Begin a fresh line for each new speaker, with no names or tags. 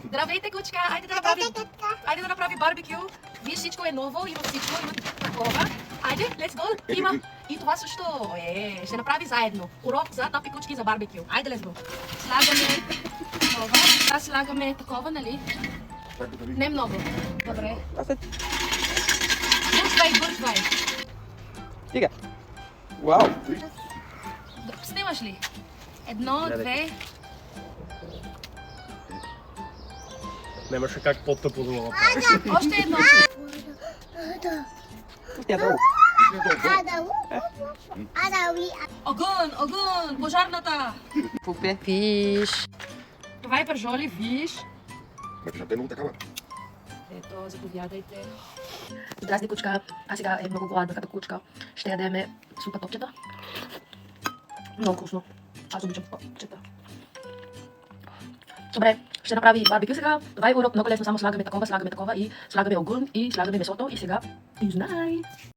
Здравейте, кучка! Айде да направи барбекю. Виж, всичко е ново, има всичко, има такова. Айде, let's go! Има и това също. Ще направи заедно. Урок за тапи кучки за барбекю. Айде, let's go! Слагаме такова. Сега слагаме такова, нали? Не много. Добре. Бързвай.
Стига. Вау!
Снимаш ли? Едно, две.
Нямаше как по-тъпо да го направиш.
Още едно.
Тя долу.
Огън! Пожарната!
Пупе.
Виж. Това е пържоли, виж.
Мъчната е много такава.
Ето, заповядайте. Здрасти, кучка. Аз сега е много гладна като кучка. Ще ядеме супа топчета. Много вкусно. Аз обичам топчета. Добре, ще направи барбекю сега. Това е урок много лесно, само слагаме такова и слагаме огън и слагаме месото и сега пизнай!